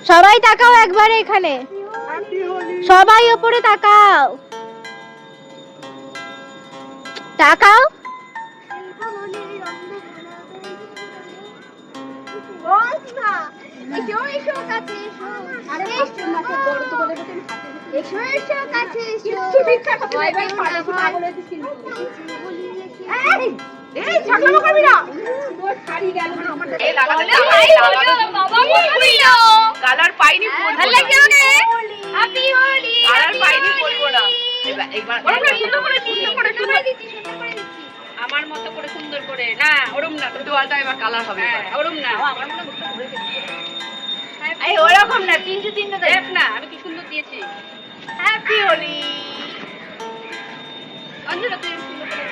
সবাই তাকাও একবারে এখানে, সবাই উপরে তাকাও, তাকাও। কালার পাইনি আমার মতো করে সুন্দর করে না, ওরম না তোয়ালটা এবার কালার হবে, ওরম না আমার মনে ওরকম না, তিনটে দেখ না আমি কি সুন্দর দিয়েছি। হ্যাপি হোলি অঞ্জনা, তুই সুন্দর করে